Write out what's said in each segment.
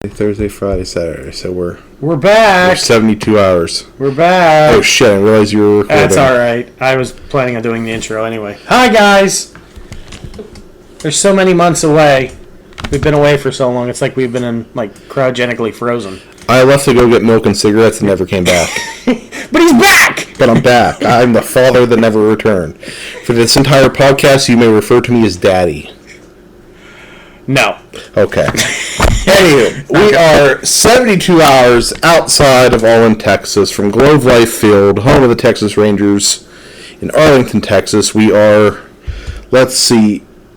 Thursday, Friday, Saturday. So we're back. We're 72 hours. We're back. Oh shit! I realized you were recording. That's all right. I was planning on doing the intro anyway. Hi guys. There's so many months away. We've been away for so long. It's like we've been cryogenically frozen. I left to go get milk and cigarettes and never came back. But he's back. But I'm back. I'm the father that never returned. For this entire podcast, you may refer to me as Daddy. No. Okay. Anywho, we are 72 hours outside of All In, Texas, from Globe Life Field, home of the Texas Rangers, in Arlington, Texas. We are,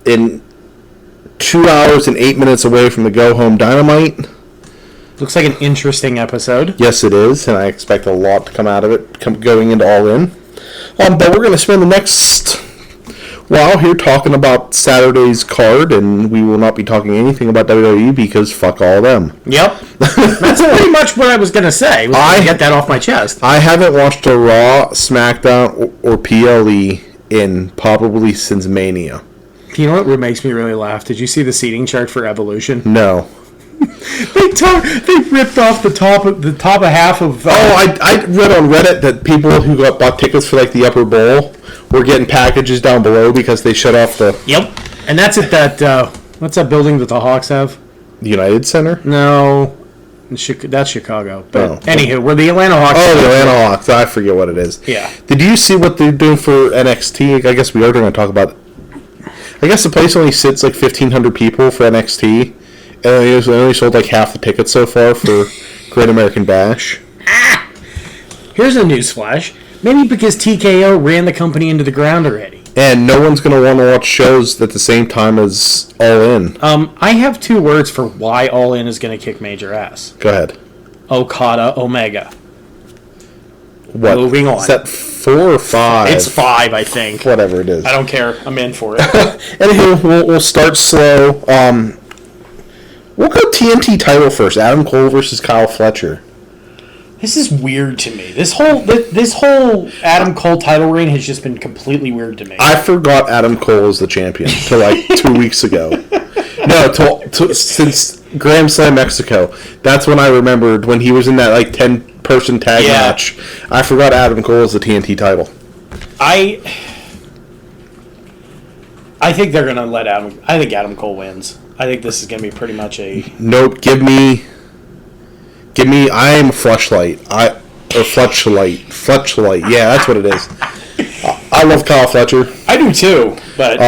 in 2 hours and 8 minutes away from the Go Home Dynamite. Looks like an interesting episode. Yes, it is, and I expect a lot to come out of it going into All In. But we're going to spend the next while here talking about Saturday's card, and we will not be talking anything about WWE because fuck all of them. Yep. That's pretty much what I was going to say. I get that off my chest. I haven't watched a Raw, SmackDown, or PLE in probably since Mania. You know what makes me really laugh? Did you see the seating chart for Evolution? No. They ripped off the top of half of. I read on Reddit that people who bought tickets for the upper bowl were getting packages down below because they shut off the. Yep, and that's at that. What's that building that the Hawks have? The United Center? No, that's Chicago. But anywho, we're the Atlanta Hawks. Oh, the Atlanta Hawks. I forget what it is. Yeah. Did you see what they're doing for NXT? I guess we are going to talk about. I guess the place only sits 1,500 people for NXT. And they only sold half the tickets so far for Great American Bash. Here's a newsflash. Maybe because TKO ran the company into the ground already. And no one's going to want to watch shows at the same time as All In. I have 2 words for why All In is going to kick major ass. Go ahead. Okada Omega. What? Moving on. Is that 4 or 5? It's 5, I think. Whatever it is. I don't care. I'm in for it. Anywho, we'll start slow. We'll go TNT title first. Adam Cole versus Kyle Fletcher. This is weird to me. This whole Adam Cole title reign has just been completely weird to me. I forgot Adam Cole was the champion till 2 weeks ago. No, since Grand Slam Mexico. That's when I remembered when he was in that 10-person tag match. I forgot Adam Cole was the TNT title. I think they're gonna let Adam. I think Adam Cole wins. I think this is going to be pretty much a... Nope, give me... I am Fleshlight. Fletchlight. Yeah, that's what it is. I love Kyle Fletcher. I do too, but...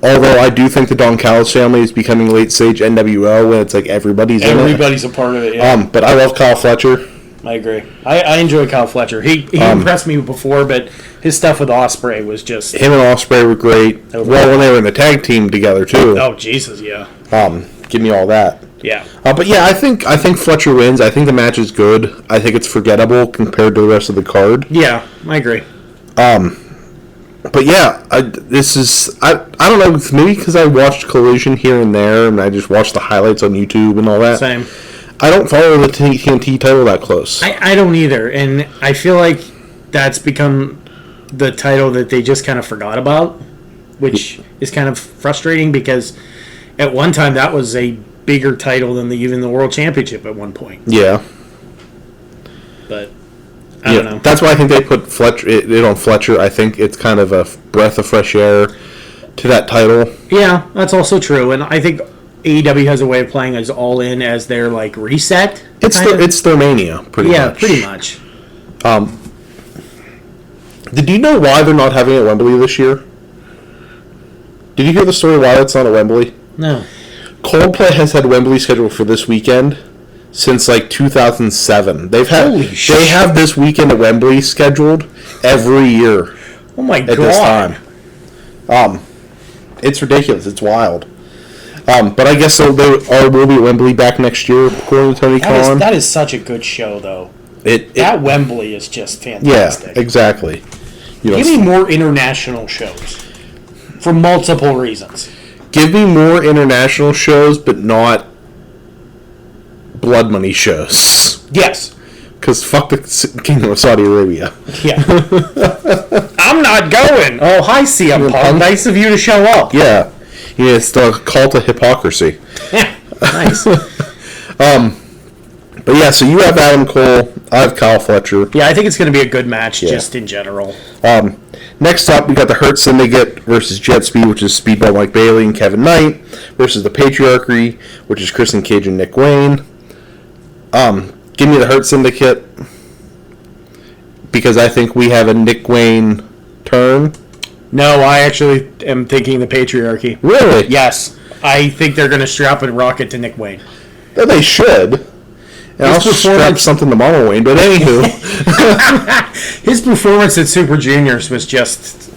Although I do think the Don Callis family is becoming late-stage NWO, when it's everybody's in it. Everybody's a part of it, yeah. But I love Kyle Fletcher. I agree. I enjoy Kyle Fletcher. He impressed me before, but his stuff with Ospreay was just... Him and Ospreay were great. When they were in the tag team together, too. Oh, Jesus, yeah. Give me all that. Yeah. But yeah, I think Fletcher wins. I think the match is good. I think it's forgettable compared to the rest of the card. Yeah, I agree. But yeah, I don't know, maybe because I watched Collision here and there, and I just watched the highlights on YouTube and all that. Same. I don't follow the TNT title that close. I don't either, and I feel like that's become the title that they just kind of forgot about, which is kind of frustrating because at one time that was a bigger title than even the World Championship at one point. Yeah. But I don't know. That's why I think they put it on Fletcher. I think it's kind of a breath of fresh air to that title. Yeah, that's also true, and I think AEW has a way of playing as All In as their reset. It's their mania, pretty much. Yeah, pretty much. Did you know why they're not having it at Wembley this year? Did you hear the story why it's not at Wembley? No. Coldplay has had Wembley scheduled for this weekend since 2007. They have this weekend at Wembley scheduled every year. Oh my god! At this time, it's ridiculous. It's wild. But I guess they will be at Wembley back next year, according to Tony Khan. That is such a good show, though. That Wembley is just fantastic. Yeah, exactly. Give me more international shows for multiple reasons. Give me more international shows, but not blood money shows. Yes. Because fuck the Kingdom of Saudi Arabia. Yeah. I'm not going. Oh, hi, CM Punk. Nice of you to show up. Yeah. Yeah, it's the cult of hypocrisy. Yeah, nice. But yeah, so you have Adam Cole, I have Kyle Fletcher. Yeah, I think it's going to be a good match just in general. Next up, we got the Hurt Syndicate versus Jet Speed, which is Speedball Mike Bailey and Kevin Knight, versus the Patriarchy, which is Christian Cage and Nick Wayne. Give me the Hurt Syndicate because I think we have a Nick Wayne turn. No, I actually am thinking the Patriarchy. Really? Yes. I think they're going to strap a rocket to Nick Wayne. Well, they should. And also strap something to Mama Wayne, but anywho. His performance at Super Juniors was just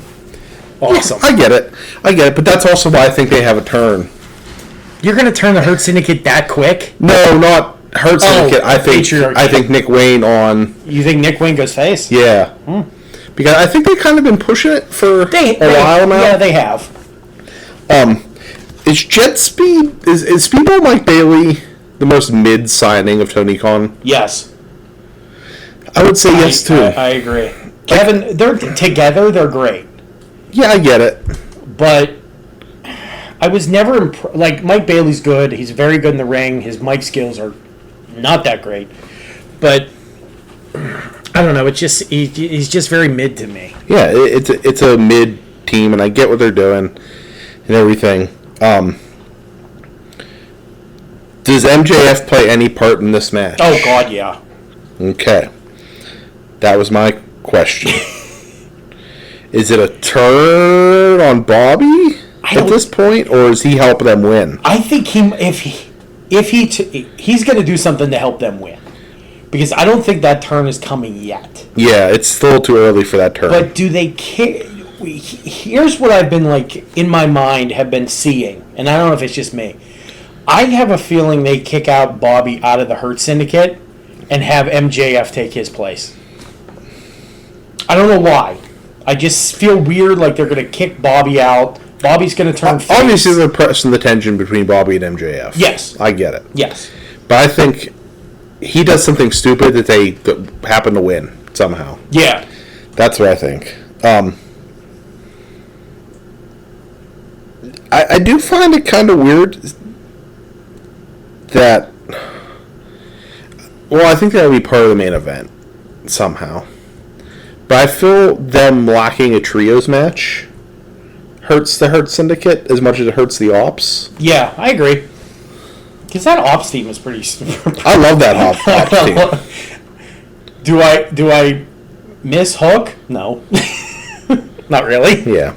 awesome. Yeah, I get it, but that's also why I think they have a turn. You're going to turn the Hurt Syndicate that quick? No, not Hurt Syndicate. I think Nick Wayne on... You think Nick Wayne goes face? Yeah. Because I think they've kind of been pushing it for a while now. Yeah, they have. Is Jet Speed... Is Speedball Mike Bailey the most mid signing of Tony Khan? Yes. I would say yes, too. I agree. Kevin, they're together, they're great. Yeah, I get it. But I was never... Mike Bailey's good. He's very good in the ring. His mic skills are not that great. But... I don't know. It's just he's just very mid to me. Yeah, it's a mid team, and I get what they're doing and everything. Does MJF play any part in this match? Oh God, yeah. Okay, that was my question. Is it a turn on Bobby at this point, or is he helping them win? I think he's going to do something to help them win. Because I don't think that turn is coming yet. Yeah, it's still too early for that turn. But do they care? Here's what I've been in my mind have been seeing, and I don't know if it's just me. I have a feeling they kick out Bobby out of the Hurt Syndicate and have MJF take his place. I don't know why. I just feel weird like they're going to kick Bobby out. Bobby's going to turn face. Obviously, they're pressing the tension between Bobby and MJF. Yes. I get it. Yes. But I think... he does something stupid that they happen to win somehow. Yeah. That's what I think. I do find it kind of weird that... Well, I think that would be part of the main event somehow. But I feel them lacking a trios match hurts the Hurt Syndicate as much as it hurts the Ops. Yeah, I agree. Because that Ops team is pretty... I love that Ops team. Do I miss Hook? No. Not really. Yeah.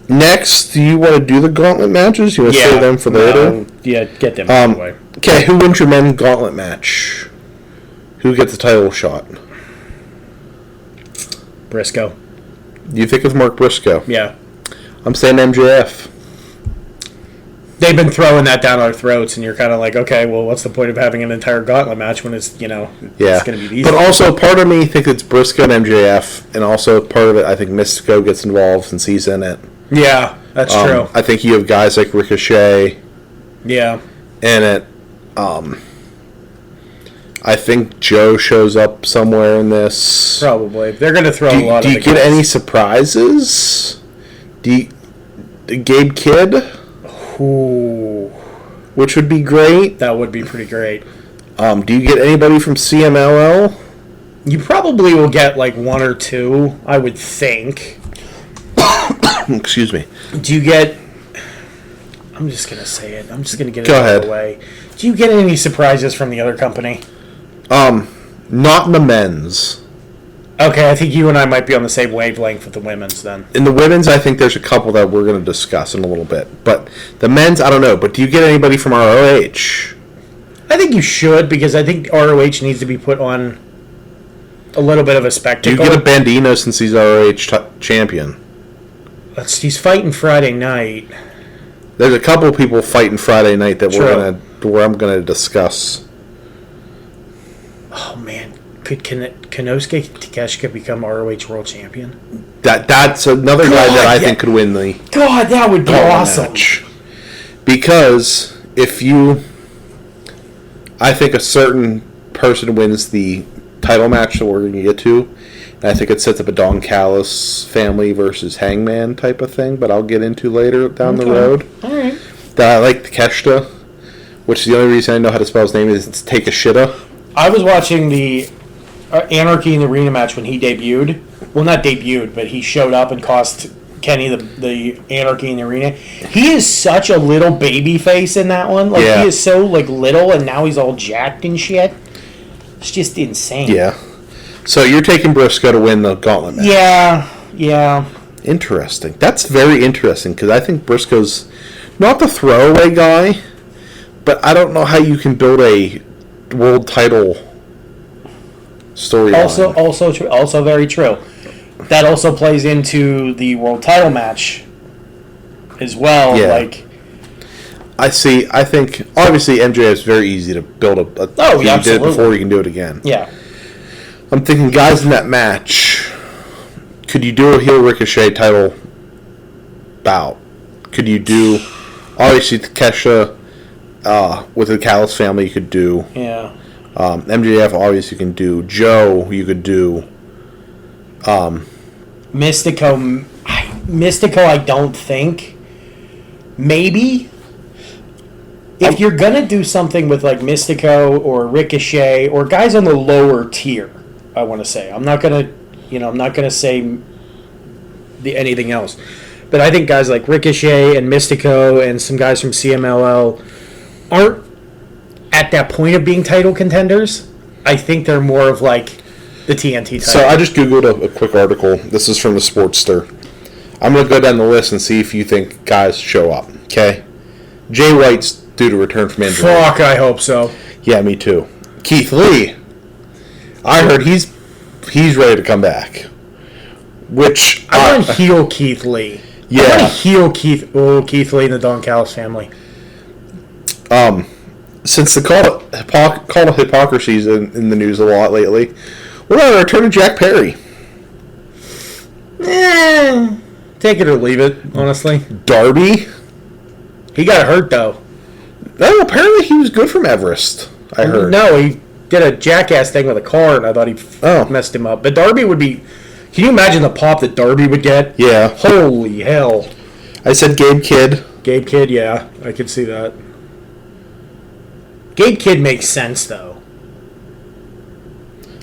Next, do you want to do the gauntlet matches? You want to save them for later? Yeah, get them out of the way. Okay, who wins your men's gauntlet match? Who gets the title shot? Briscoe. You think it's Mark Briscoe? Yeah. I'm saying MJF. They've been throwing that down our throats, and you're kind of like, okay, well, what's the point of having an entire gauntlet match when it's, it's going to be easy. But also, part of me thinks it's Briscoe and MJF, and also part of it, I think Mystico gets involved since he's in it. Yeah, that's true. I think you have guys like Ricochet. Yeah. In it. I think Joe shows up somewhere in this. Probably. They're going to throw a lot of Do you get any surprises? Gabe Kidd? Ooh. Which would be great. That would be pretty great. Do you get anybody from CMLL? You probably will get like one or two, I would think. Excuse me. Do you get... I'm just going to say it. I'm just going to get it out of the way. Do you get any surprises from the other company? Not in the men's. Okay, I think you and I might be on the same wavelength with the women's then. In the women's, I think there's a couple that we're going to discuss in a little bit. But the men's, I don't know. But do you get anybody from ROH? I think you should, because I think ROH needs to be put on a little bit of a spectacle. Do you get a Bandino since he's ROH champion? He's fighting Friday night. There's a couple people fighting Friday night that I'm going to discuss. Oh man, could Konosuke Takeshita become ROH World Champion? That's another guy that I think could win the. God, that would be awesome. Match. Because I think a certain person wins the title match that we're going to get to. And I think it sets up a Don Callis family versus Hangman type of thing, but I'll get into later down the road. All right. that I like Takeshita, which is the only reason I know how to spell his name is it's Take a Shitta. I was watching the Anarchy in the Arena match when he debuted. Well, not debuted, but he showed up and cost Kenny the Anarchy in the Arena. He is such a little baby face in that one. Like, he is so, like, little, and now he's all jacked and shit. It's just insane. Yeah. So you're taking Briscoe to win the gauntlet match. Yeah. Interesting. That's very interesting, because I think Briscoe's not the throwaway guy, but I don't know how you can build a world title storyline. Also very true. That also plays into the world title match as well. Yeah. Like, I think obviously MJF is very easy to build a. Yeah, you did it before, you can do it again. Yeah. I'm thinking, guys, in that match, could you do a heel Ricochet title bout? Could you do, obviously, Takesha with the Callis family, you could do. Yeah. MJF, obviously, you can do. Joe, you could do. Mystico, I don't think. Maybe. If you're going to do something with, like, Mystico or Ricochet or guys on the lower tier, I want to say. I'm not going to say anything else. But I think guys like Ricochet and Mystico and some guys from CMLL aren't at that point of being title contenders. I think they're more of, like, the TNT title. So I just Googled a quick article. This is from the Sportster. I'm going to go down the list and see if you think guys show up. Okay? Jay White's due to return from injury. Fuck, I hope so. Yeah, me too. Keith Lee. I heard he's ready to come back. Which I want to heel Keith Lee. Yeah. I want to heel Keith Lee and the Don Callis family. Since the call of hypocrisy is in the news a lot lately, what about the return of Jack Perry? Take it or leave it, honestly. Darby? He got hurt, though. No, apparently he was good from Everest, I heard. No, he did a jackass thing with a car, and I thought he messed him up. But Darby would be... Can you imagine the pop that Darby would get? Yeah. Holy hell. I said Gabe Kidd. Gabe Kidd, yeah. I could see that. Gabe Kidd makes sense, though.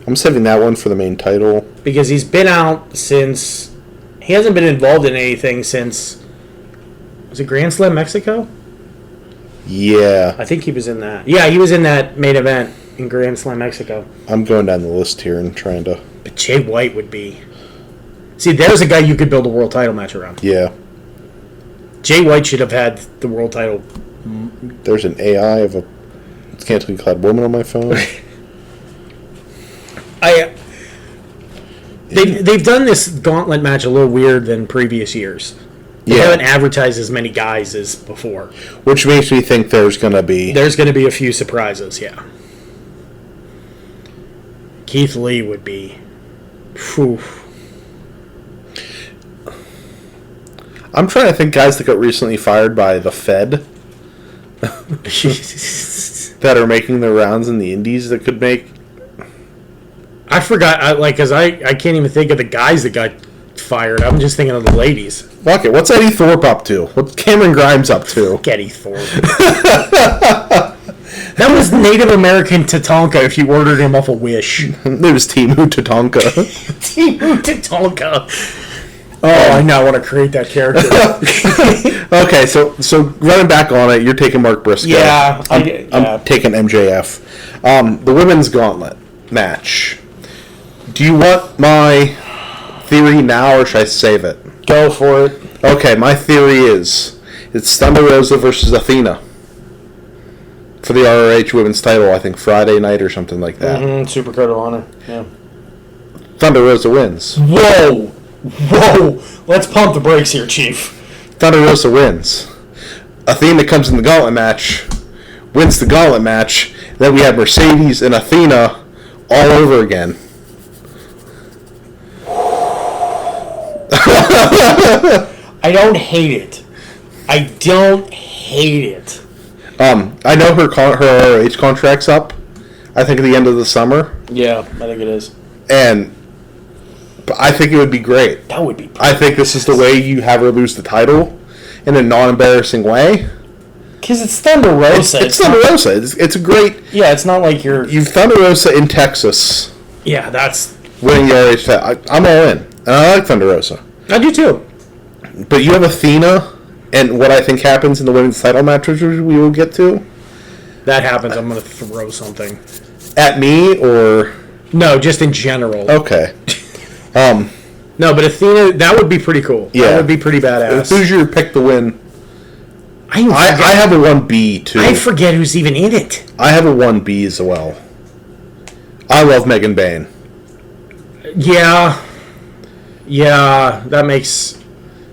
I'm saving that one for the main title. Because he's been out since... He hasn't been involved in anything since... Was it Grand Slam Mexico? Yeah. I think he was in that. Yeah, he was in that main event in Grand Slam Mexico. I'm going down the list here and trying to... But Jay White would be... See, there's a guy you could build a world title match around. Yeah. Jay White should have had the world title. There's an AI of a scantily clad woman on my phone. They've done this gauntlet match a little weird than previous years. They haven't advertised as many guys as before. Which makes me think there's going to be... There's going to be a few surprises, yeah. Keith Lee would be... Whew. I'm trying to think guys that got recently fired by the Fed that are making their rounds in the indies that could make... I forgot, because I can't even think of the guys that got fired. I'm just thinking of the ladies. Fuck it, what's Eddie Thorpe up to? What's Cameron Grimes up to? Eddie Thorpe. That was Native American Tatanka if you ordered him off a Wish. It was Timu Tatanka. Timu Tatanka. Oh, I now want to create that character. Okay, so running back on it, you're taking Mark Briscoe. Yeah. I'm taking MJF. The women's gauntlet match. Do you want my theory now, or should I save it? Go for it. Okay, my theory is it's Thunder Rosa versus Athena for the ROH Women's title, I think Friday night or something like that. Mm-hmm. Super Code of Honor. Yeah. Thunder Rosa wins. Whoa! Let's pump the brakes here, Chief. Thunder Rosa wins. Athena comes in the gauntlet match, wins the gauntlet match. Then we have Mercedes and Athena all over again. I don't hate it. I don't hate it. I know her ROH contract's up, I think at the end of the summer. Yeah, I think it is. And I think it would be great. That would be perfect. I think this is the way you have her lose the title in a non-embarrassing way. Because it's Thunder Rosa. It's Thunder Rosa. It's a great... Yeah, it's not like You've Thunder Rosa in Texas. Yeah, that's... Winning the RH title. I'm all in. And I like Thunder Rosa. I do too. But you have Athena, and what I think happens in the women's title match, which we will get to. That happens, I'm going to throw something. At me, or... No, just in general. Okay. No, but Athena, that would be pretty cool. Yeah. That would be pretty badass. Who's your pick to win? I have a 1B, too. I forget who's even in it. I have a 1B as well. I love Megan Bayne. Yeah. Yeah, that makes...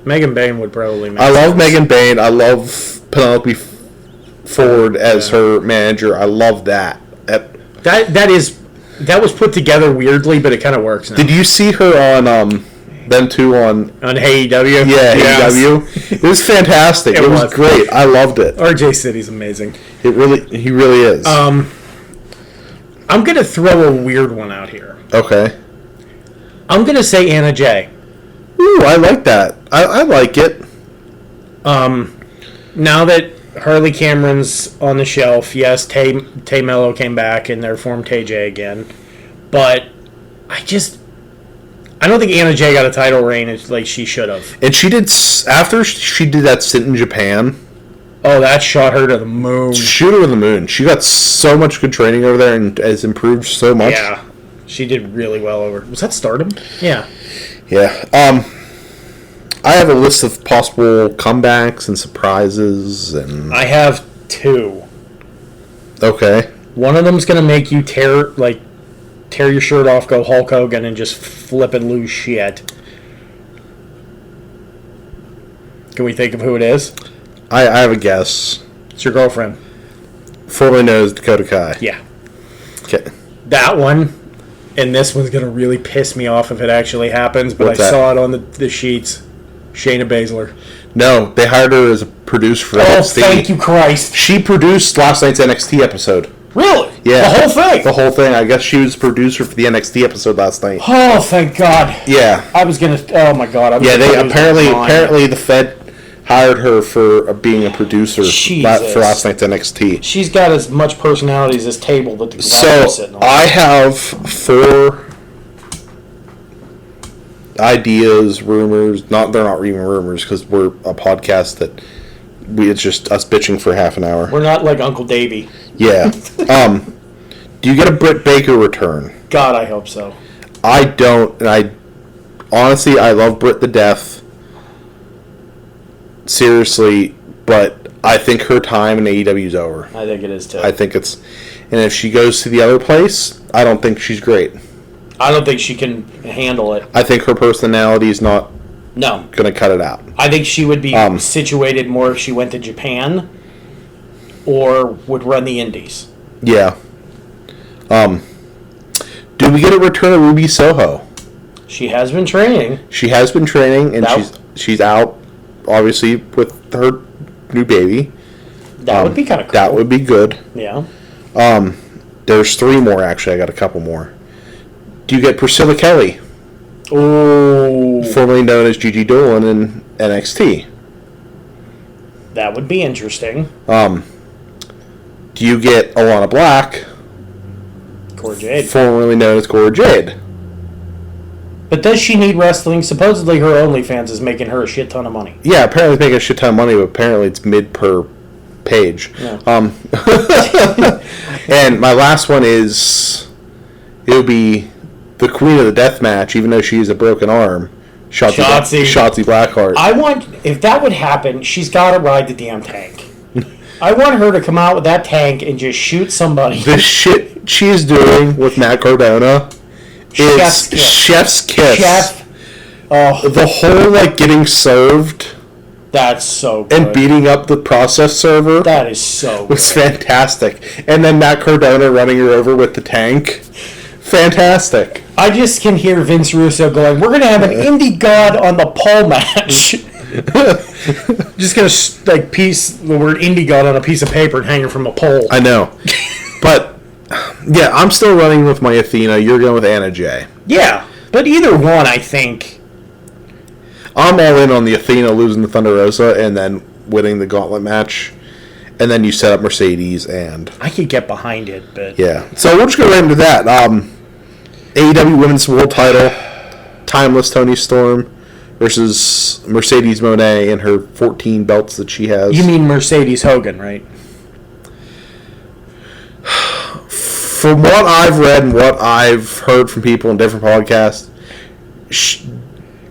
Megan Bayne would probably make I love sense. Megan Bayne. I love Penelope Ford as her manager. I love that. That was put together weirdly, but it kind of works now. Did you see her on them two on AEW? Yeah, Yes. AEW. It was fantastic. It was great. I loved it. RJ City's amazing. He really is. I'm gonna throw a weird one out here. Okay. I'm gonna say Anna Jay. Ooh, I like that. I like it. Now that Harley Cameron's on the shelf, yes, Tay Mello came back and they're formed TJ again, but I don't think Anna Jay got a title reign like she should have. And she did after she did that stint in Japan. Oh, that shot her to the moon. Shoot her to the moon. She got so much good training over there and has improved so much. Yeah, she did really well over. Was that Stardom? Yeah. Yeah. I have a list of possible comebacks and surprises, and I have two. Okay. One of them's gonna make you tear your shirt off, go Hulk Hogan, and just flip and lose shit. Can we think of who it is? I have a guess. It's your girlfriend. Formerly known as Dakota Kai. Yeah. Okay. That one, and this one's gonna really piss me off if it actually happens, but What's I that? saw it on the sheets. Shayna Baszler. No, they hired her as a producer for NXT. Thank you, Christ. She produced last night's NXT episode. Really? Yeah. The whole thing? The whole thing. I guess she was producer for the NXT episode last night. Oh, thank God. Yeah. I was gonna. Oh my God. Yeah. They apparently the Fed hired her for being a producer for last night's NXT. She's got as much personality as this table that the glass So is sitting on. I have 4 ideas, rumors. They're not even rumors because we're a podcast that it's just us bitching for half an hour. We're not like Uncle Davey. Yeah. Do you get a Britt Baker return? God, I hope so. I don't, and I honestly I love Britt to death. Seriously, but I think her time in AEW is over. I think it is too. I think it's, and if she goes to the other place, I don't think she's great. I don't think she can handle it. I think her personality is not No. going to cut it out. I think she would be situated more if she went to Japan or would run the Indies. Yeah. Do we get a return of Ruby Soho? She has been training. She has been training, and she's out, obviously, with her new baby. That would be kind of cool. That would be good. Yeah. There's 3 more, actually. I got a couple more. Do you get Priscilla Kelly? Oh. Formerly known as Gigi Dolan in NXT. That would be interesting. Do you get Alana Black? Cora Jade. Formerly known as Cora Jade. But does she need wrestling? Supposedly her OnlyFans is making her a shit ton of money. Yeah, apparently it's making a shit ton of money, but apparently it's mid per page. Yeah. And my last one is, it'll be the Queen of the Death Match, even though she has a broken arm. Shotzi Blackheart. I want, if that would happen, she's got to ride the damn tank. I want her to come out with that tank and just shoot somebody. The shit she is doing with Matt Cardona is chef's kiss. Oh, the whole getting served. That's so good. And beating up the process server. That is so was fantastic. And then Matt Cardona running her over with the tank. Fantastic. I just can hear Vince Russo going, we're going to have an indie god on the pole match. Just going to piece the word indie god on a piece of paper and hang it from a pole. I know. But, yeah, I'm still running with my Athena. You're going with Anna Jay. Yeah, but either one, I think. I'm all in on the Athena losing the Thunder Rosa and then winning the gauntlet match. and then you set up Mercedes and... I could get behind it, but... Yeah. So we'll just go right into that. AEW Women's World Title, Timeless Toni Storm versus Mercedes Moné and her 14 belts that she has. You mean Mercedes Hogan, right? From what I've read and what I've heard from people in different podcasts,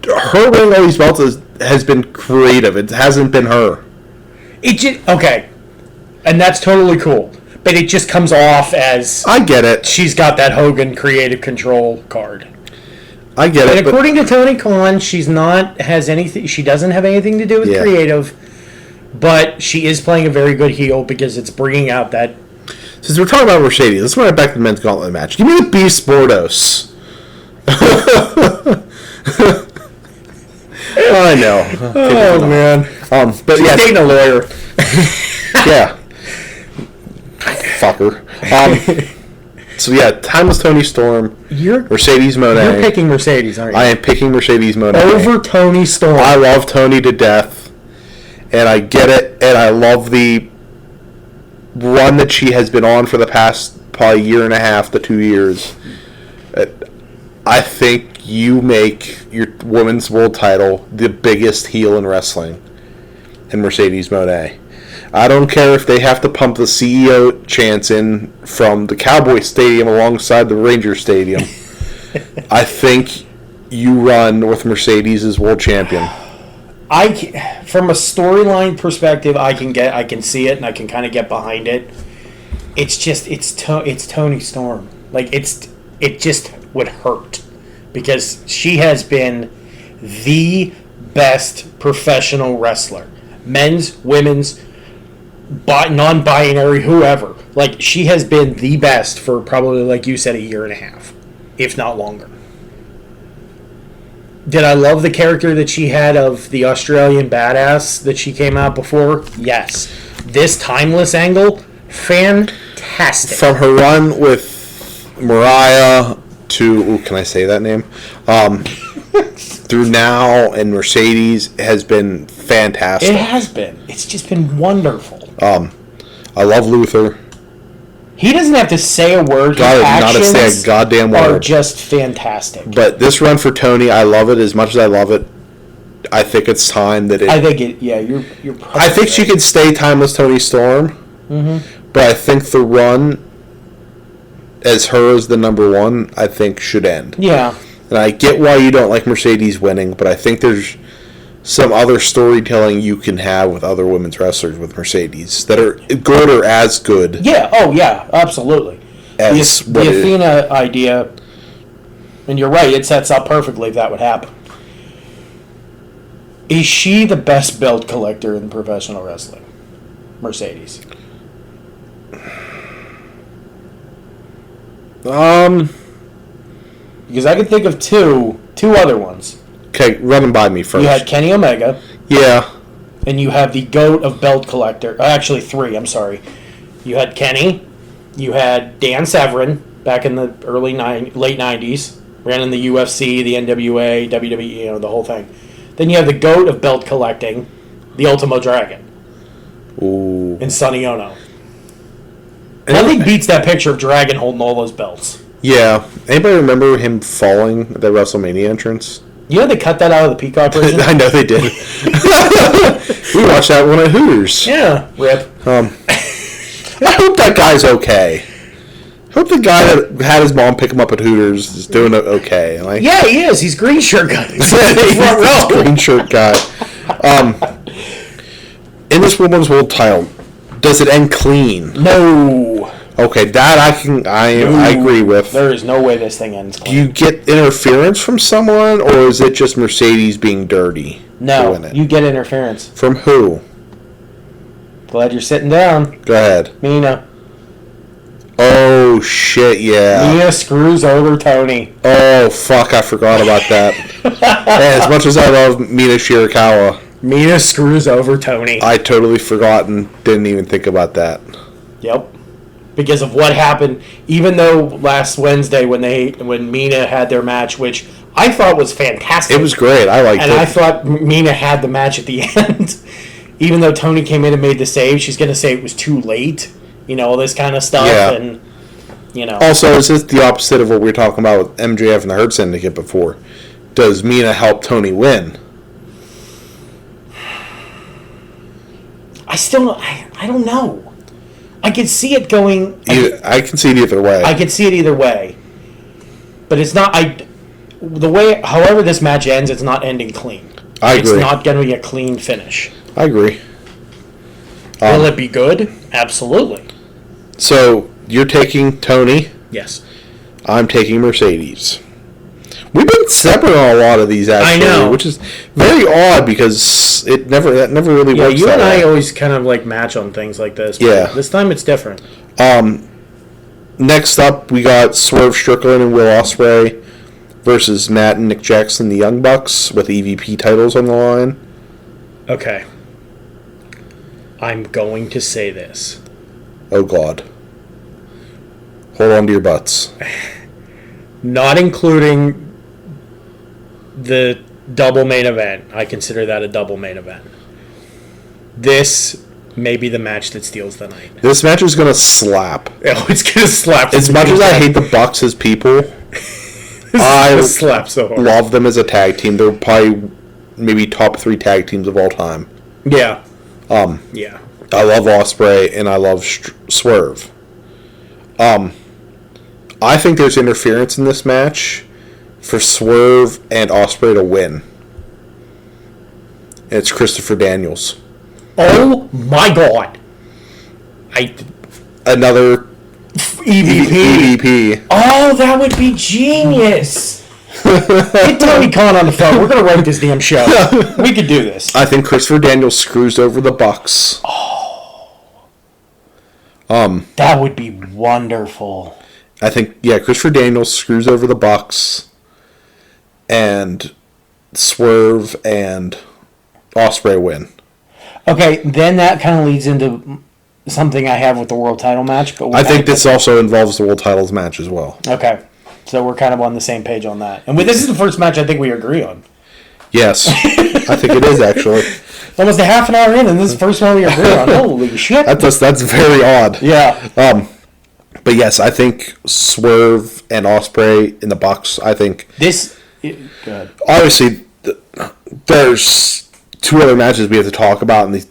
her winning all these belts has been creative. It hasn't been her. Okay. And that's totally cool. But it just comes off as... I get it. She's got that Hogan creative control card. I get it. And according to Tony Khan, she doesn't have anything to do with creative, but she is playing a very good heel because it's bringing out that... Since we're talking about Mercedes, let's run it back to the men's gauntlet match. Give me the Beast Bordos. I know. Oh, man. But she's dating a lawyer. Yeah. Fucker. So yeah, Timeless Toni Storm, Mercedes Moné. You're picking Mercedes, aren't you? I am picking Mercedes Moné. Over Toni Storm. I love Toni to death, and I get it, and I love the run that she has been on for the past probably year and a half to 2 years. I think you make your women's world title the biggest heel in wrestling in Mercedes Moné. I don't care if they have to pump the CEO chants in from the Cowboy Stadium alongside the Ranger Stadium. I think you run with Mercedes as world champion. From a storyline perspective, I can see it and I can kind of get behind it. It's just it's Toni Storm. Like it just would hurt because she has been the best professional wrestler, men's, women's, non-binary, whoever. Like she has been the best for probably, like you said, a year and a half, if not longer. Did I love the character that she had of the Australian badass that she came out before? Yes. This timeless angle, fantastic. From her run with Mariah to, can I say that name? Through now and Mercedes has been fantastic. It has been. It's just been wonderful. I love Luther. He doesn't have to say a word. His actions not to say a goddamn word. Are just fantastic. But this run for Toni, I love it as much as I love it. I think it's time that it. I think it. Yeah, you're. I think she could stay Timeless Toni Storm. Mm-hmm. But I think the run, as her as the number one, I think should end. Yeah. And I get why you don't like Mercedes winning, but I think there's some other storytelling you can have with other women's wrestlers with Mercedes that are good or as good. Yeah. Oh, yeah. Absolutely. The Athena idea, and you're right, it sets up perfectly if that would happen. Is she the best belt collector in professional wrestling? Mercedes. Because I could think of two other ones. Okay, run them by me first. You had Kenny Omega. Yeah. And you have the GOAT of belt collector. Actually, three, I'm sorry. You had Kenny. You had Dan Severn back in the late 90s. Ran in the UFC, the NWA, WWE, the whole thing. Then you have the GOAT of belt collecting, the Ultimo Dragon. Ooh. And Sonny Ono. Nothing beats that picture of Dragon holding all those belts. Yeah. Anybody remember him falling at the WrestleMania entrance? You know they cut that out of the Peacock version? I know they did. We watched that one at Hooters. Yeah. Rip. I hope that guy's okay. I hope the guy that had his mom pick him up at Hooters is doing okay. Like, yeah, he is. He's green shirt guy. He's green shirt guy. In this women's world title, does it end clean? No. Okay, that I agree with. There is no way this thing ends clean. Do you get interference from someone, or is it just Mercedes being dirty? No, you get interference. From who? Glad you're sitting down. Go ahead. Mina. Oh, shit, yeah. Mina screws over Toni. Oh, fuck, I forgot about that. And as much as I love Mina Shirakawa. Mina screws over Toni. I totally forgot and didn't even think about that. Yep. Because of what happened, even though last Wednesday when Mina had their match, which I thought was fantastic. It was great. I liked it. And I thought Mina had the match at the end. even though Tony came in and made the save, she's going to say it was too late. All this kind of stuff. Yeah. And, Also, is this the opposite of what we were talking about with MJF and the Hurt Syndicate before? Does Mina help Tony win? I don't know. I can see it going. I can see it either way. I can see it either way. But it's not. However this match ends, it's not ending clean. I agree. It's not going to be a clean finish. I agree. Will it be good? Absolutely. So, you're taking Tony. Yes. I'm taking Mercedes. We've been separate on a lot of these, actually. I know. Which is very odd because that never really works. You and I always kind of match on things like this. Yeah. This time it's different. Next up, we got Swerve Strickland and Will Ospreay versus Matt and Nick Jackson, the Young Bucks, with EVP titles on the line. Okay. I'm going to say this. Oh, God. Hold on to your butts. Not including the double main event. I consider that a double main event. This may be the match that steals the night. This match is going to slap. Oh, it's going to slap. As much as I hate the Bucks as people, I slap so hard. Love them as a tag team. They're probably maybe top 3 tag teams of all time. Yeah. Yeah. I love Ospreay and I love Swerve. I think there's interference in this match for Swerve and Ospreay to win. It's Christopher Daniels. Oh my God! Another EVP. Oh, that would be genius. Get Tony Khan on the phone. We're gonna write this damn show. We could do this. I think Christopher Daniels screws over the Bucks. That would be wonderful. I think, Christopher Daniels screws over the Bucks, and Swerve and Ospreay win. Okay, then that kind of leads into something I have with the world title match. But I think this also involves the world titles match as well. Okay, so we're kind of on the same page on that. And this is the first match I think we agree on. Yes, I think it is actually. Almost a half an hour in, and this is the first one we agree on. Holy shit! That's very odd. Yeah. But yes, I think Swerve and Ospreay in the Bucks. I think this. Go ahead. Obviously, there's 2 other matches we have to talk about, and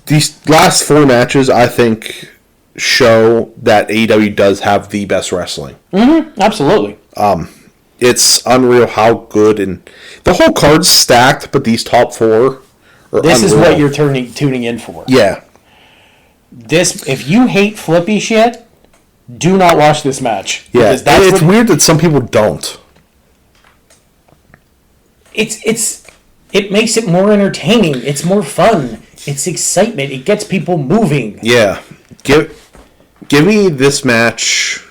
these last 4 matches I think show that AEW does have the best wrestling. Mm-hmm. Absolutely. It's unreal how good, and the whole card's stacked, but these top 4 are This unreal. is what you're tuning in for. Yeah. If you hate flippy shit, do not watch this match. Yeah, it's weird that some people don't. It makes it more entertaining. It's more fun. It's excitement. It gets people moving. Yeah. Give me this match.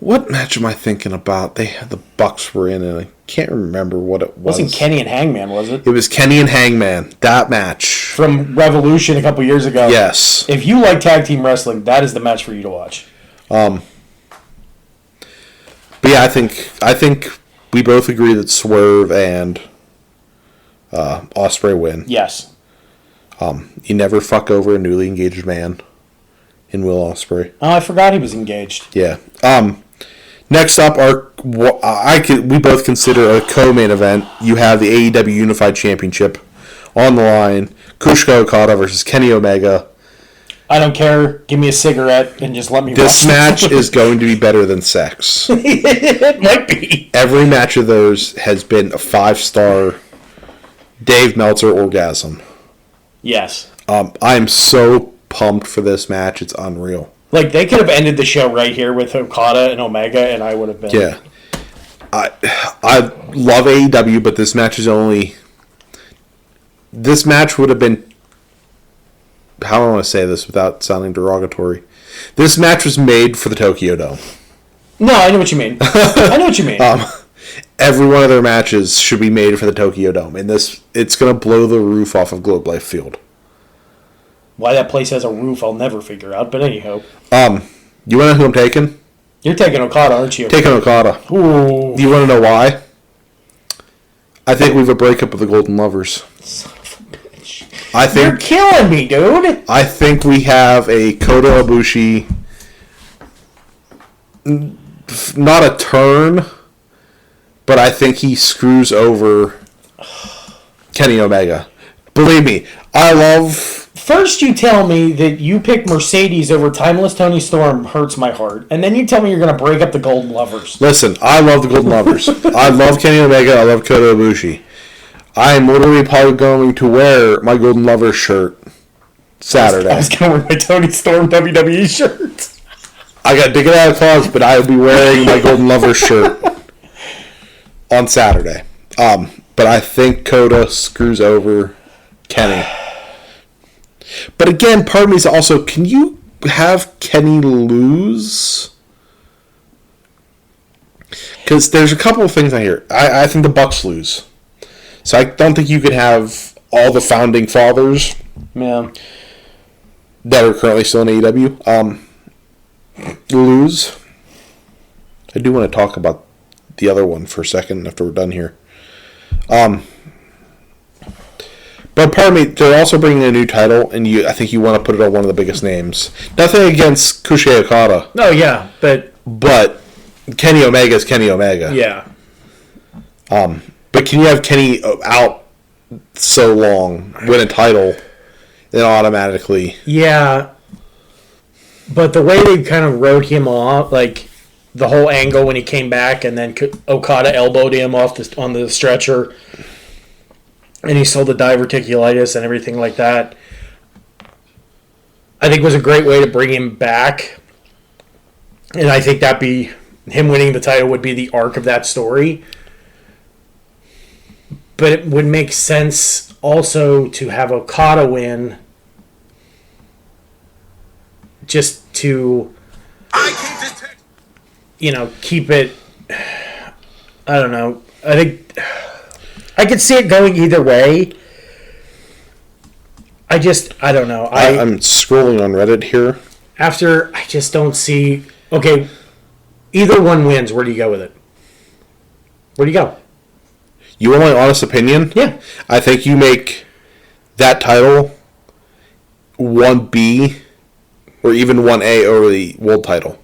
What match am I thinking about? The Bucks were in, and I can't remember what it was. It wasn't Kenny and Hangman, was it? It was Kenny and Hangman. That match. From Revolution a couple years ago. Yes. If you like tag team wrestling, that is the match for you to watch. But yeah, I think we both agree that Swerve and Ospreay win. Yes. You never fuck over a newly engaged man in Will Ospreay. Oh, I forgot he was engaged. Yeah. Next up, we both consider a co-main event. You have the AEW Unified Championship on the line. Kushika Okada versus Kenny Omega. I don't care. Give me a cigarette and just let me watch This match is going to be better than sex. It might be. Every match of theirs has been a 5-star Dave Meltzer orgasm. Yes. I am so pumped for this match. It's unreal. They could have ended the show right here with Okada and Omega, and I would have been. Yeah. I love AEW, but this match is only... This match would have been... How do I want to say this without sounding derogatory? This match was made for the Tokyo Dome. No, I know what you mean. I know what you mean. Every one of their matches should be made for the Tokyo Dome, and it's going to blow the roof off of Globe Life Field. Why that place has a roof, I'll never figure out. But anyhow, you want to know who I'm taking? You're taking Okada, aren't you? Taking Okada. Ooh. Do you want to know why? I think we have a breakup of the Golden Lovers. Son of a bitch. You're killing me, dude. I think we have a Kota Ibushi, not a turn, but I think he screws over Kenny Omega. Believe me, I love... First you tell me that you pick Mercedes over Timeless Tony Storm hurts my heart. And then you tell me you're going to break up the Golden Lovers. Listen, I love the Golden Lovers. I love Kenny Omega. I love Kota Ibushi. I am literally probably going to wear my Golden Lovers shirt Saturday. I was going to wear my Tony Storm WWE shirt. I got to dig it out of the closet, but I will be wearing my Golden Lovers shirt on Saturday. But I think Kota screws over Kenny. But again, part of me is also, can you have Kenny lose? Because there's a couple of things I hear. I think the Bucks lose. So I don't think you could have all the founding fathers that are currently still in AEW lose. I do want to talk about the other one for a second after we're done here. But pardon me, they're also bringing a new title, and I think you want to put it on one of the biggest names. Nothing against Kushida Okada. No, yeah, but Kenny Omega is Kenny Omega. Yeah. But can you have Kenny out so long, win a title, then automatically... Yeah. But the way they kind of wrote him off, like the whole angle when he came back and then Okada elbowed him off on the stretcher and he sold the diverticulitis and everything like that, I think was a great way to bring him back. And I think him winning the title would be the arc of that story. But it would make sense also to have Okada win just to, keep it, I don't know. I think I could see it going either way. I don't know. I'm scrolling on Reddit here. I just don't see, okay, either one wins. Where do you go with it? Where do you go? You want my honest opinion? Yeah. I think you make that title 1B or even 1A over the world title.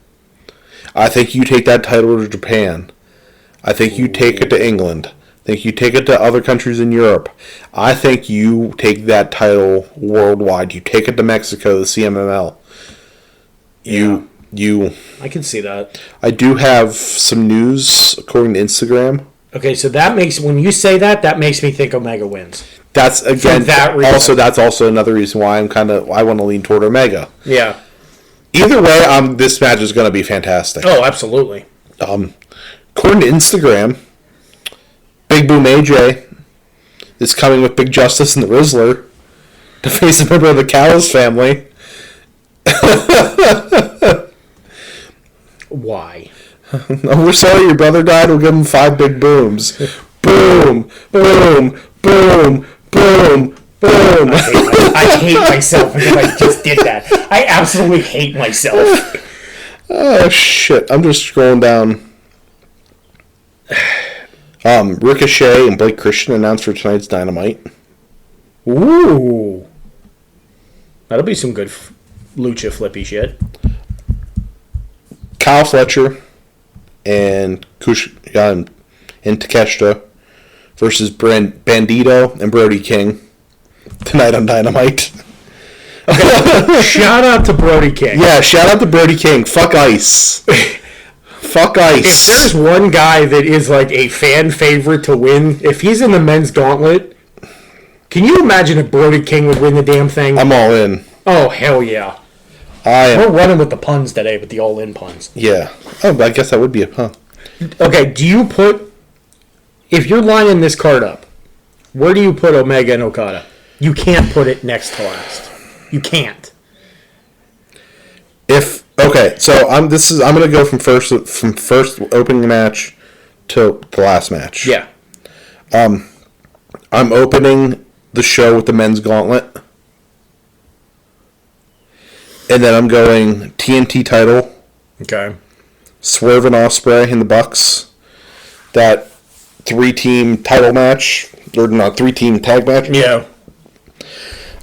I think you take that title to Japan. I think you take it to England. I think you take it to other countries in Europe. I think you take that title worldwide. You take it to Mexico, the CMML. I can see that. I do have some news according to Instagram. Okay, so when you say that makes me think Omega wins. That's again that's also another reason why I want to lean toward Omega. Yeah. Either way, this match is going to be fantastic. Oh, absolutely. According to Instagram, Big Boom AJ is coming with Big Justice and the Rizzler to face a member of the Callis family. Why? Oh, we're sorry your brother died. We'll give him 5 big booms. Boom, boom, boom, boom, boom. I hate myself because I just did that. I absolutely hate myself. Oh, shit. I'm just scrolling down. Ricochet and Blake Christian announced for tonight's Dynamite. Ooh. That'll be some good lucha flippy shit. Kyle Fletcher and Takeshita versus Bandito and Brody King tonight on Dynamite. Okay. Shout out to Brody King. Yeah, shout out to Brody King. Fuck Ice. Fuck Ice. If there's one guy that is like a fan favorite to win, if he's in the men's gauntlet, can you imagine if Brody King would win the damn thing? I'm all in. Oh, hell yeah. We're running with the puns today, with the all-in puns. Yeah. Oh, but I guess that would be a pun. Okay, if you're lining this card up, where do you put Omega and Okada? You can't put it next to last. You can't. So I'm going to go from first opening match to the last match. Yeah. I'm opening the show with the men's gauntlet. And then I'm going TNT title. Okay. Swerve and Ospreay in the Bucks. That 3-team title match. Or not, 3-team tag match. Yeah.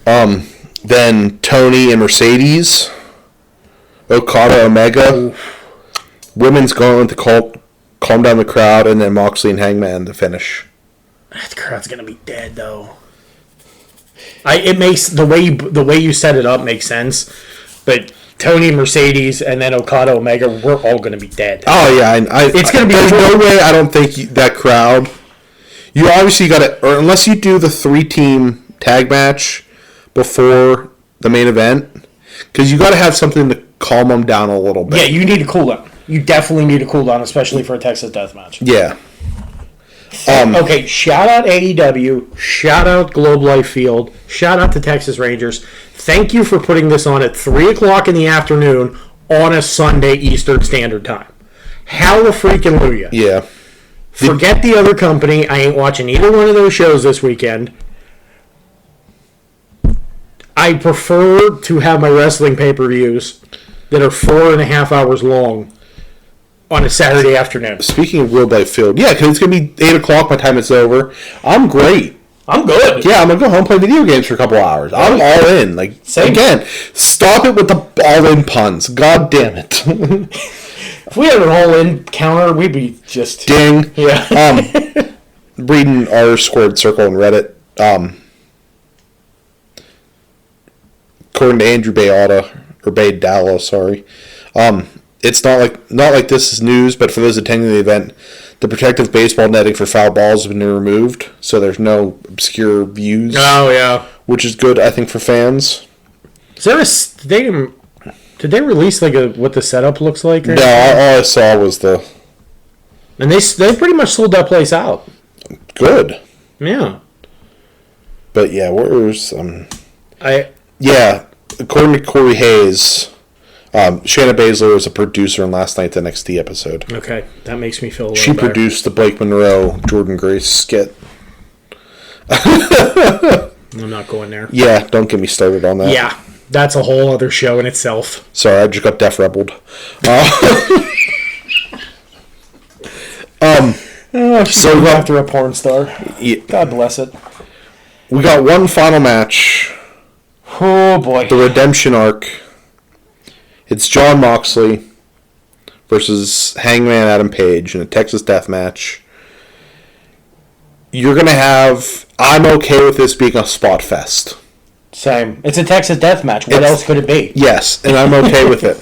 Then Tony and Mercedes. Okada, Omega. Ooh. Women's going to calm down the crowd, and then Moxley and Hangman to finish. That crowd's gonna be dead though. It makes the way you set it up makes sense, but Tony, Mercedes, and then Okada, Omega, we're all gonna be dead. Oh yeah, It's gonna be. There's no way. I don't think that crowd. You obviously got to, or unless you do the 3-team tag match before the main event, because you got to have something to calm them down a little bit. Yeah, you need a cooldown. You definitely need a cooldown, especially for a Texas Deathmatch. Yeah. Okay, shout out AEW, shout out Globe Life Field, shout out to Texas Rangers. Thank you for putting this on at 3 o'clock in the afternoon on a Sunday Eastern Standard Time. Hallelujah. Yeah. Forget the other company. I ain't watching either one of those shows this weekend. I prefer to have my wrestling pay-per-views that are 4.5 hours long on a Saturday afternoon. Speaking of Globe Life Field, yeah, because it's going to be 8 o'clock by the time it's over. I'm great. I'm good. Yeah, I'm going to go home and play video games for a couple hours. I'm all in. Like, Same. Again, stop it with the all-in puns. God damn it. If we had an all-in counter, we'd be just... Ding. Yeah. Reading r squared circle on Reddit. According to Andrew Baydala, sorry. It's not like this is news, but for those attending the event, the protective baseball netting for foul balls has been removed, so there's no obscure views. Oh, yeah. Which is good, I think, for fans. Is there did they release like what the setup looks like? No, all I saw was the... And they pretty much sold that place out. Good. Yeah. But yeah, where's... Yeah, according to Corey Hayes, Shayna Baszler was a producer in last night's NXT episode. Okay, that makes me feel a little She better. produced the Blake Monroe, Jordan Grace skit. I'm not going there. Yeah, don't get me started on that. Yeah, that's a whole other show in itself. Sorry, I just got Def Rebelled. So after a porn star. Yeah, God bless it. we got one final match. Oh, boy. The Redemption Arc. It's Jon Moxley versus Hangman Adam Page in a Texas Death Match. You're going to have... I'm okay with this being a spot fest. Same. It's a Texas death match. What else could it be? Yes, and I'm okay with it.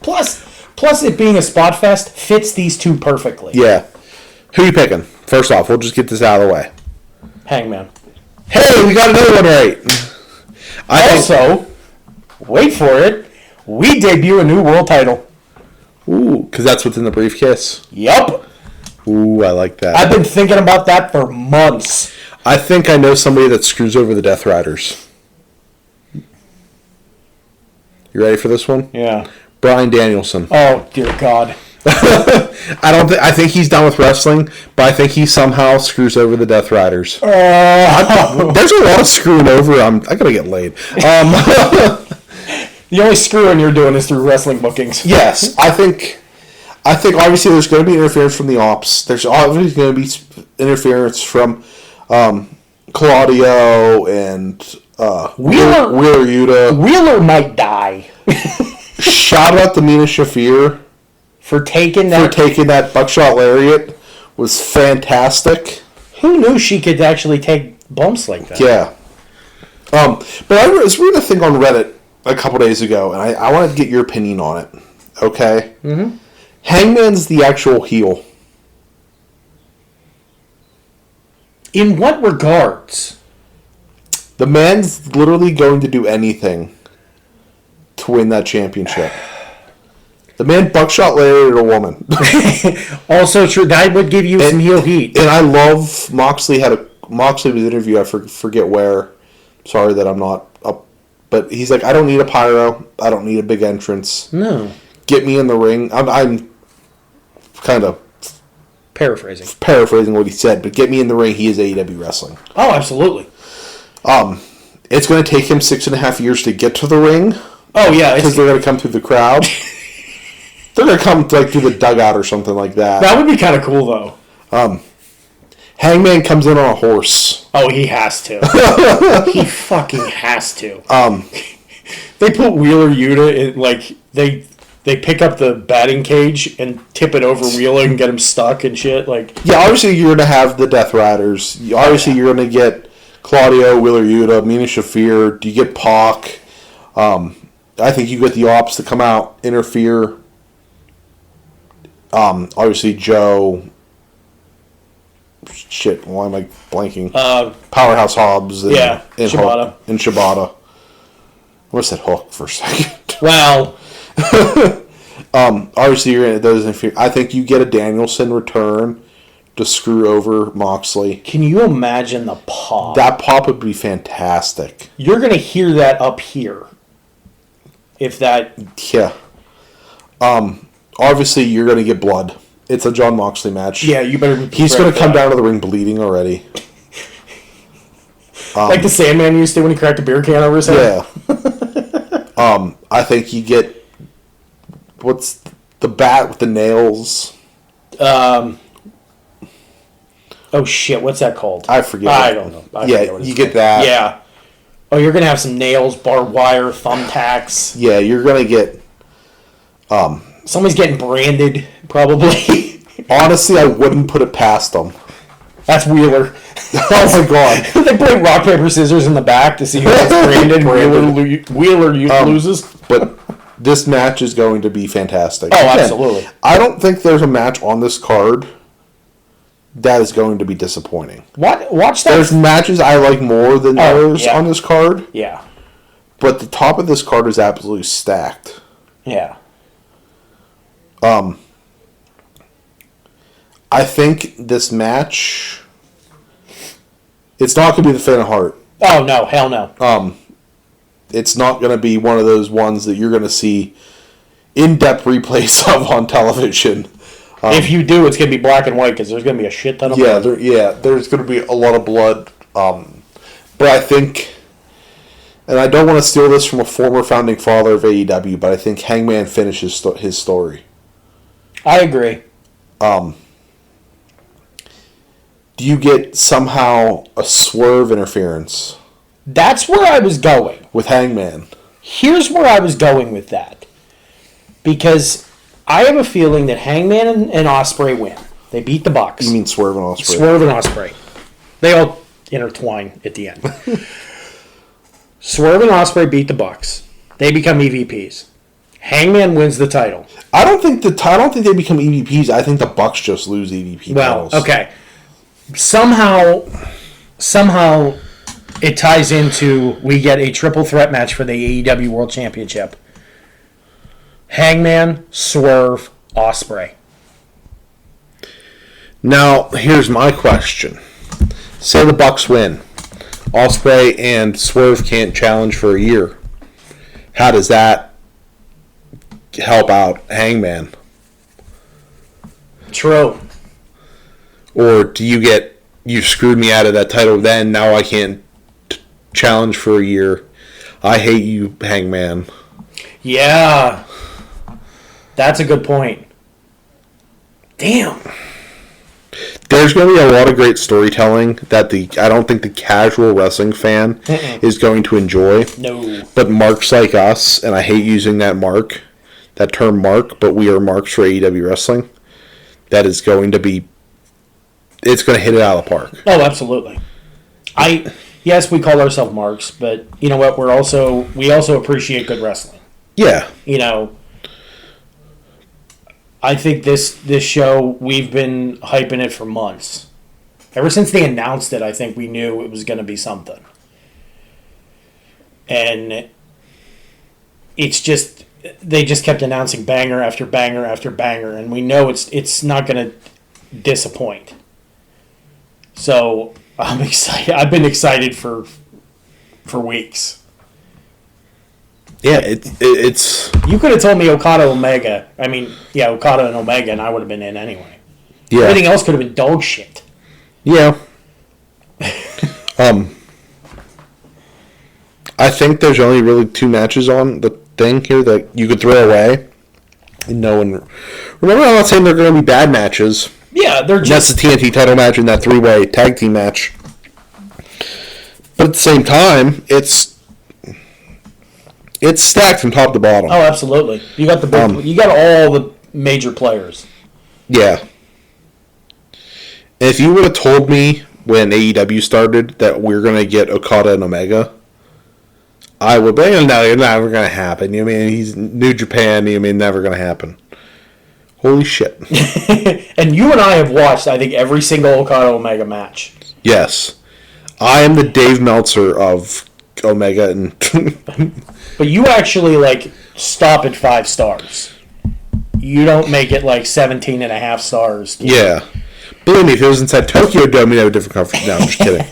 Plus it being a spot fest fits these two perfectly. Yeah. Who are you picking? First off, we'll just get this out of the way. Hangman. Hey, we got another one right. Also, wait for it, we debut a new world title. Ooh, because that's what's in the briefcase. Yup. Ooh, I like that. I've been thinking about that for months. I think I know somebody that screws over the Death Riders. You ready for this one? Yeah. Bryan Danielson. Oh, dear God. I think he's done with wrestling, but I think he somehow screws over the Death Riders. There's a lot of screwing over. I gotta get laid. The only screwing you're doing is through wrestling bookings. Yes, I think obviously there's going to be interference from the ops. There's obviously going to be interference from Claudio and Wheeler Yuta. Wheeler might die. Shout out to Mina Shafir for taking that buckshot lariat. Was fantastic. Who knew she could actually take bumps like that? Yeah. But I was reading a thing on Reddit a couple days ago, and I wanted to get your opinion on it. Okay? Mm-hmm. Hangman's the actual heel. In what regards? The man's literally going to do anything to win that championship. The man buckshot lariated a woman. Also true. That would give you some heel heat. And I love Moxley was interviewed. I forget where. Sorry that I'm not up. But he's like, I don't need a pyro. I don't need a big entrance. No. Get me in the ring. I'm kind of paraphrasing what he said, but get me in the ring. He is AEW wrestling. Oh, absolutely. It's going to take him 6.5 years to get to the ring. Oh yeah, because they're going to come through the crowd. They're going to come through the dugout or something like that. That would be kind of cool though. Hangman comes in on a horse. Oh, he has to. He fucking has to. They put Wheeler Yuta in, like, they pick up the batting cage and tip it over Wheeler and get him stuck and shit. Like, yeah, obviously you're going to have the Death Riders. Obviously you're going to get Claudio, Wheeler Yuta, Mina Shafir. Do you get Pac? I think you get the Ops to come out, interfere. Obviously Joe. Shit, why am I blanking? Powerhouse Hobbs. And, Shibata. And Shibata. I almost said Hook for a second. Well, obviously you're in those inferior. I think you get a Danielson return to screw over Moxley. Can you imagine the pop? That pop would be fantastic. You're gonna hear that up here. If that, yeah. Obviously you're gonna get blood. It's a Jon Moxley match. Yeah, you better. He's gonna come down to the ring bleeding already. Like the Sandman used to when he cracked a beer can over his head. Yeah. I think you get what's the bat with the nails. Oh shit! What's that called? I forget. I don't know. You get that. Yeah. Oh, you're gonna have some nails, barbed wire, thumbtacks. Yeah, you're gonna get. Somebody's getting branded, probably. Honestly, I wouldn't put it past them. That's Wheeler. Oh my god! They play rock paper scissors in the back to see who gets branded. Wheeler loses. But this match is going to be fantastic. Oh, absolutely. I don't think there's a match on this card that is going to be disappointing. Watch that. There's matches I like more than others on this card. Yeah. But the top of this card is absolutely stacked. Yeah. I think this match, it's not going to be the Fan of Heart. Oh, no. Hell no. It's not going to be one of those ones that you're going to see in-depth replays of on television. If you do, it's going to be black and white because there's going to be a shit ton of blood. There's going to be a lot of blood. But I think, and I don't want to steal this from a former founding father of AEW, but I think Hangman finishes his story. I agree. Do you get somehow a swerve interference? That's where I was going. With Hangman. Here's where I was going with that. Because I have a feeling that Hangman and Ospreay win. They beat the Bucks. You mean Swerve and Ospreay? Swerve and Ospreay. They all intertwine at the end. Swerve and Ospreay beat the Bucks. They become EVPs. Hangman wins the title. I don't think they become EVPs. I think the Bucks just lose EVP titles. Well, okay. Somehow it ties into we get a triple threat match for the AEW World Championship. Hangman, Swerve, Ospreay. Now, here's my question. Say the Bucks win. Ospreay and Swerve can't challenge for a year. How does that help out Hangman? True. Or do you get, you screwed me out of that title then, now I can't challenge for a year. I hate you, Hangman. Yeah. That's a good point. Damn. There's going to be a lot of great storytelling that I don't think the casual wrestling fan is going to enjoy. No. But marks like us, and I hate using that term mark, but we are marks for AEW wrestling. That is going to be, it's going to hit it out of the park. Oh, absolutely. Yes, we call ourselves marks, but you know what? We also appreciate good wrestling. Yeah. You know, I think this show, we've been hyping it for months. Ever since they announced it, I think we knew it was going to be something. And it's just, they just kept announcing banger after banger after banger, and we know it's not going to disappoint. So I'm excited. I've been excited for weeks. Yeah, it's. You could have told me Okada Omega. I mean, yeah, Okada and Omega, and I would have been in anyway. Yeah. Everything else could have been dog shit. Yeah. I think there's only really 2 matches on the thing here that you could throw away. And no one. Remember, I'm not saying they're going to be bad matches. Yeah, they're just... That's the TNT title match in that 3-way tag team match. But at the same time, it's stacked from top to bottom. Oh, absolutely. You got you got all the major players. Yeah. And if you would have told me when AEW started that we're going to get Okada and Omega, I would be, no, it's never going to happen. You mean he's New Japan, you mean never going to happen. Holy shit. And you and I have watched, I think, every single Okada Omega match. Yes. I am the Dave Meltzer of Omega and But you actually stop at 5 stars. You don't make it 17.5 stars. Yeah. Believe me, if it was inside Tokyo Dome, you'd have a different conference. No, I'm just kidding.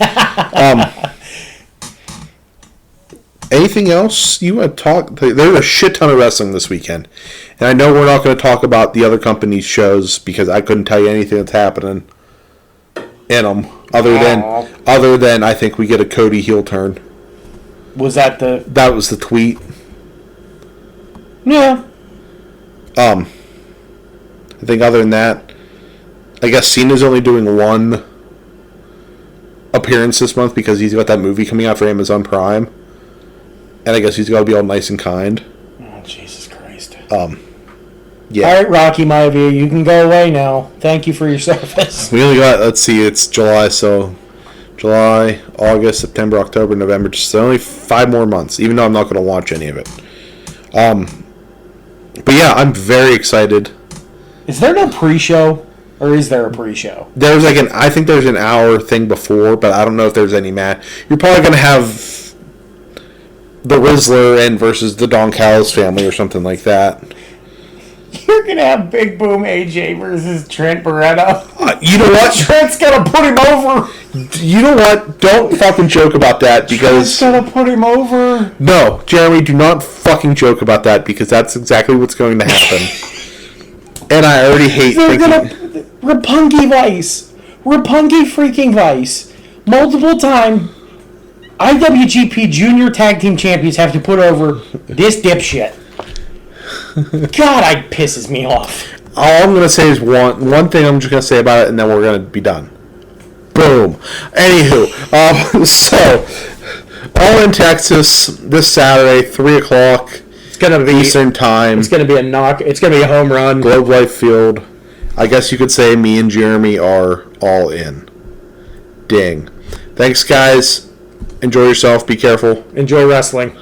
Anything else you want to talk? There's a shit ton of wrestling this weekend. And I know we're not going to talk about the other companies' shows because I couldn't tell you anything that's happening in them. Other than I think we get a Cody heel turn. Was that the... That was the tweet. Yeah. I think other than that, I guess Cena's only doing one appearance this month because he's got that movie coming out for Amazon Prime. And I guess he's got to be all nice and kind. Oh, Jesus Christ. Yeah. All right, Rocky Maivia, you can go away now. Thank you for your service. We only got, let's see, it's July, so July, August, September, October, November. Just only 5 more months, even though I'm not going to watch any of it. But yeah, I'm very excited. Is there no pre-show? Or is there a pre-show? There's I think there's an hour thing before, but I don't know if there's any match. You're probably going to have the Rizzler and versus the Don Callis family or something like that. You're going to have Big Boom AJ versus Trent Beretta. You know what? Trent's going to put him over. You know what? Don't fucking joke about that because... Trent's going to put him over. No, Jeremy, do not fucking joke about that because that's exactly what's going to happen. And I already hate thinking... Roppongi Vice. Roppongi freaking Vice. Multiple time IWGP Junior Tag Team Champions have to put over this dipshit. God, it pisses me off. All I'm going to say is one thing I'm just going to say about it, and then we're going to be done. Boom. Anywho, so, All in Texas this Saturday, 3 o'clock it's gonna be Eastern Time. It's going to be it's going to be a home run. Globe Life Field. I guess you could say me and Jeremy are all in. Ding. Thanks, guys. Enjoy yourself. Be careful. Enjoy wrestling.